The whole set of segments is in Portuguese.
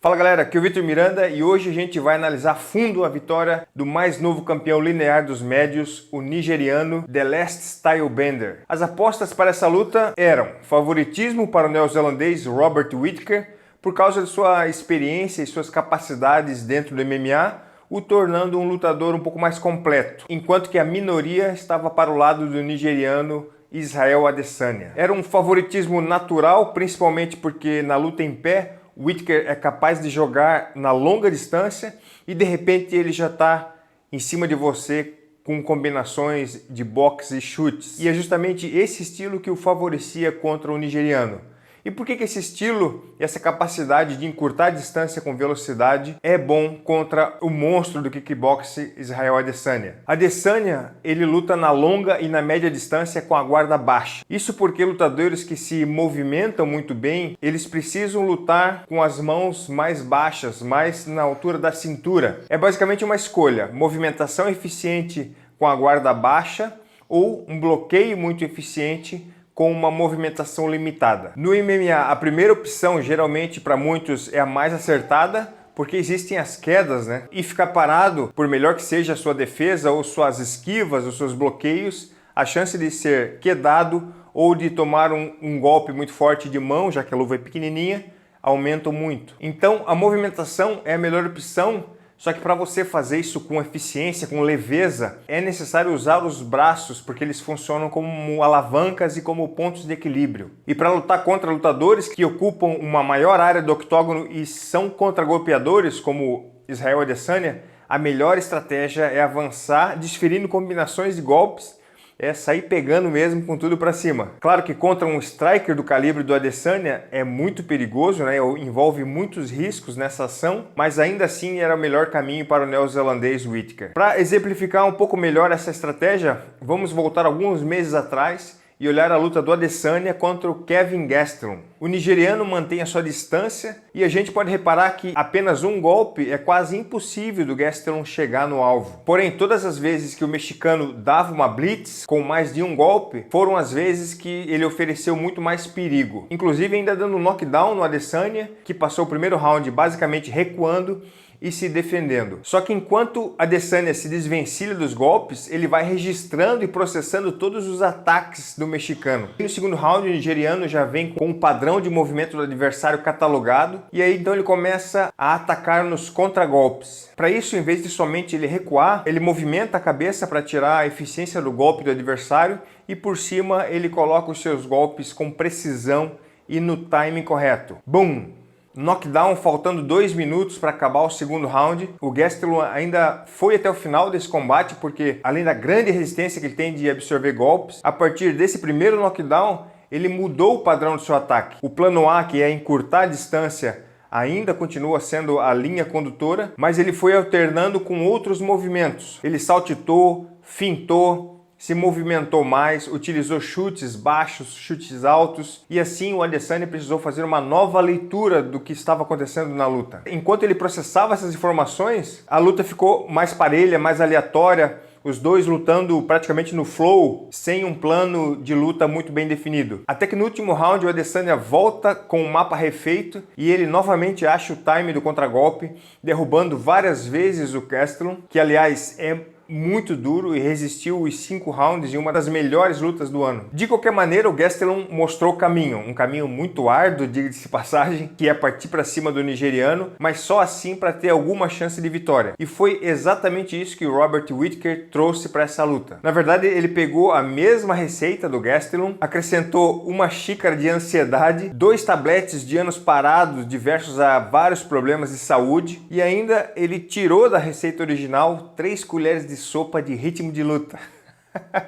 Fala galera, aqui é o Vitor Miranda e hoje a gente vai analisar a fundo a vitória do mais novo campeão linear dos médios, o nigeriano The Last Stylebender. As apostas para essa luta eram favoritismo para o neozelandês Robert Whittaker por causa de sua experiência e suas capacidades dentro do MMA, o tornando um lutador um pouco mais completo, enquanto que a minoria estava para o lado do nigeriano Israel Adesanya. Era um favoritismo natural, principalmente porque na luta em pé Whittaker é capaz de jogar na longa distância e de repente ele já está em cima de você com combinações de boxe e chutes. E é justamente esse estilo que o favorecia contra o nigeriano. E por que esse estilo e essa capacidade de encurtar a distância com velocidade é bom contra o monstro do kickboxing Israel Adesanya? Adesanya, ele luta na longa e na média distância com a guarda baixa. Isso porque lutadores que se movimentam muito bem, eles precisam lutar com as mãos mais baixas, mais na altura da cintura. É basicamente uma escolha: movimentação eficiente com a guarda baixa ou um bloqueio muito eficiente com uma movimentação limitada. No MMA, a primeira opção, geralmente para muitos, é a mais acertada, porque existem as quedas, né? E ficar parado, por melhor que seja a sua defesa, ou suas esquivas, ou seus bloqueios, a chance de ser quedado ou de tomar um golpe muito forte de mão, já que a luva é pequenininha, aumentam muito. Então, a movimentação é a melhor opção. Só que para você fazer isso com eficiência, com leveza, é necessário usar os braços, porque eles funcionam como alavancas e como pontos de equilíbrio. E para lutar contra lutadores que ocupam uma maior área do octógono e são contra-golpeadores, como Israel Adesanya, a melhor estratégia é avançar, desferindo combinações de golpes, é sair pegando mesmo com tudo para cima. Claro que contra um striker do calibre do Adesanya é muito perigoso, né? Envolve muitos riscos nessa ação, mas ainda assim era o melhor caminho para o neozelandês Whittaker. Para exemplificar um pouco melhor essa estratégia, vamos voltar alguns meses atrás e olhar a luta do Adesanya contra o Kelvin Gastelum. O nigeriano mantém a sua distância e a gente pode reparar que apenas um golpe é quase impossível do Gastelum chegar no alvo. Porém, todas as vezes que o mexicano dava uma blitz com mais de um golpe, foram as vezes que ele ofereceu muito mais perigo. Inclusive ainda dando um knockdown no Adesanya, que passou o primeiro round basicamente recuando e se defendendo. Só que enquanto Adesanya se desvencilha dos golpes, ele vai registrando e processando todos os ataques do mexicano. E no segundo round, o nigeriano já vem com um padrão de movimento do adversário catalogado, e aí então ele começa a atacar nos contragolpes. Para isso, em vez de somente ele recuar, ele movimenta a cabeça para tirar a eficiência do golpe do adversário e por cima ele coloca os seus golpes com precisão e no timing correto. Boom! Knockdown, faltando 2 minutos para acabar o segundo round. O Gastelum ainda foi até o final desse combate, porque além da grande resistência que ele tem de absorver golpes, a partir desse primeiro knockdown, ele mudou o padrão do seu ataque. O plano A, que é encurtar a distância, ainda continua sendo a linha condutora, mas ele foi alternando com outros movimentos. Ele saltitou, fintou, se movimentou mais, utilizou chutes baixos, chutes altos, e assim o Adesanya precisou fazer uma nova leitura do que estava acontecendo na luta. Enquanto ele processava essas informações, a luta ficou mais parelha, mais aleatória, os dois lutando praticamente no flow, sem um plano de luta muito bem definido. Até que no último round o Adesanya volta com o mapa refeito e ele novamente acha o time do contragolpe, derrubando várias vezes o Gastelum, que aliás é muito duro e resistiu os 5 rounds em uma das melhores lutas do ano. De qualquer maneira, o Gastelum mostrou o caminho, um caminho muito árduo, diga-se de passagem, que é partir para cima do nigeriano, mas só assim para ter alguma chance de vitória. E foi exatamente isso que o Robert Whittaker trouxe para essa luta. Na verdade, ele pegou a mesma receita do Gastelum, acrescentou uma xícara de ansiedade, 2 tabletes de anos parados diversos a vários problemas de saúde, e ainda ele tirou da receita original 3 colheres de sopa de ritmo de luta.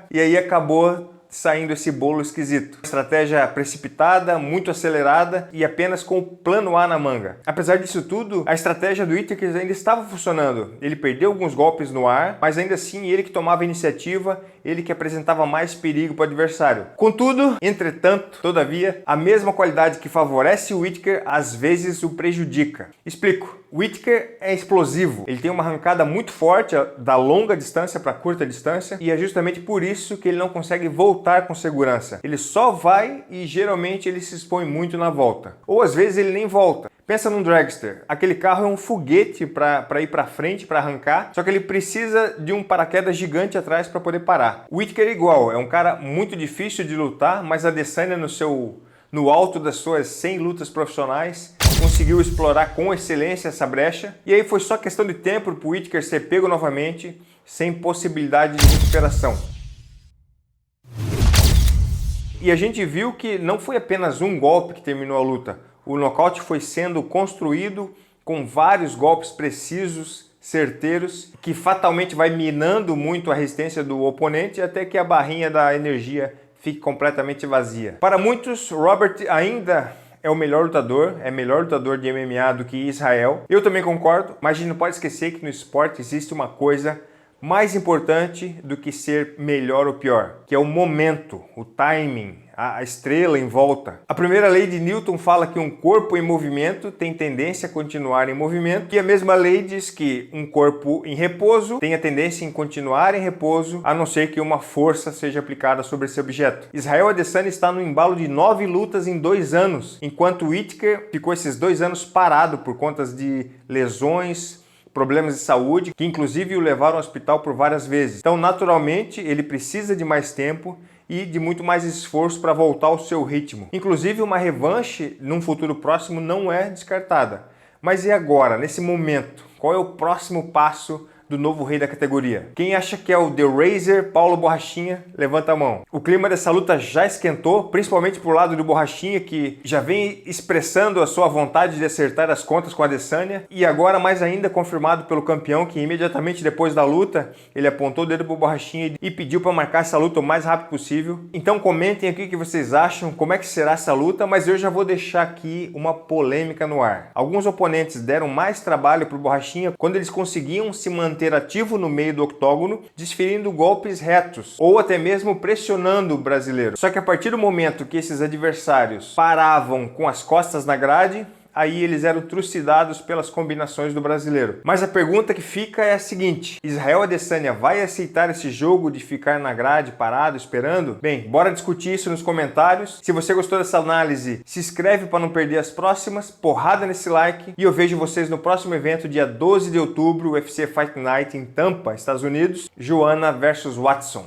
E aí acabou saindo esse bolo esquisito. Estratégia precipitada, muito acelerada e apenas com o plano A na manga. Apesar disso tudo, a estratégia do Whittaker ainda estava funcionando. Ele perdeu alguns golpes no ar, mas ainda assim ele que tomava a iniciativa, ele que apresentava mais perigo para o adversário. Contudo, entretanto, todavia, a mesma qualidade que favorece o Whittaker às vezes o prejudica. Explico. O Whittaker é explosivo, ele tem uma arrancada muito forte da longa distância para curta distância e é justamente por isso que ele não consegue voltar voltar com segurança. Ele só vai e geralmente ele se expõe muito na volta. Ou às vezes ele nem volta. Pensa num dragster. Aquele carro é um foguete para ir para frente, para arrancar, só que ele precisa de um paraquedas gigante atrás para poder parar. O Whittaker é igual, é um cara muito difícil de lutar, mas a Adesanya no alto das suas 100 lutas profissionais conseguiu explorar com excelência essa brecha, e aí foi só questão de tempo para o Whittaker ser pego novamente, sem possibilidade de recuperação. E a gente viu que não foi apenas um golpe que terminou a luta. O nocaute foi sendo construído com vários golpes precisos, certeiros, que fatalmente vai minando muito a resistência do oponente até que a barrinha da energia fique completamente vazia. Para muitos, Robert ainda é o melhor lutador, é melhor lutador de MMA do que Israel. Eu também concordo, mas a gente não pode esquecer que no esporte existe uma coisa mais importante do que ser melhor ou pior, que é o momento, o timing, a estrela em volta. A primeira lei de Newton fala que um corpo em movimento tem tendência a continuar em movimento, e a mesma lei diz que um corpo em repouso tem a tendência em continuar em repouso, a não ser que uma força seja aplicada sobre esse objeto. Israel Adesanya está no embalo de 9 lutas em 2 anos, enquanto Whittaker ficou esses 2 anos parado por conta de lesões, problemas de saúde, que inclusive o levaram ao hospital por várias vezes. Então, naturalmente, ele precisa de mais tempo e de muito mais esforço para voltar ao seu ritmo. Inclusive, uma revanche num futuro próximo não é descartada. Mas e agora, nesse momento? Qual é o próximo passo do novo rei da categoria? Quem acha que é o The Razor, Paulo Borrachinha, levanta a mão. O clima dessa luta já esquentou, principalmente pro lado do Borrachinha, que já vem expressando a sua vontade de acertar as contas com a Adesanya, e agora mais ainda confirmado pelo campeão, que imediatamente depois da luta, ele apontou o dedo pro Borrachinha e pediu para marcar essa luta o mais rápido possível. Então comentem aqui o que vocês acham, como é que será essa luta, mas eu já vou deixar aqui uma polêmica no ar. Alguns oponentes deram mais trabalho pro Borrachinha quando eles conseguiam se manter ativo no meio do octógono, desferindo golpes retos ou até mesmo pressionando o brasileiro. Só que a partir do momento que esses adversários paravam com as costas na grade, aí eles eram trucidados pelas combinações do brasileiro. Mas a pergunta que fica é a seguinte: Israel Adesanya vai aceitar esse jogo de ficar na grade, parado, esperando? Bem, bora discutir isso nos comentários. Se você gostou dessa análise, se inscreve para não perder as próximas, porrada nesse like, e eu vejo vocês no próximo evento, dia 12 de outubro, UFC Fight Night em Tampa, Estados Unidos, Joanna versus Watson.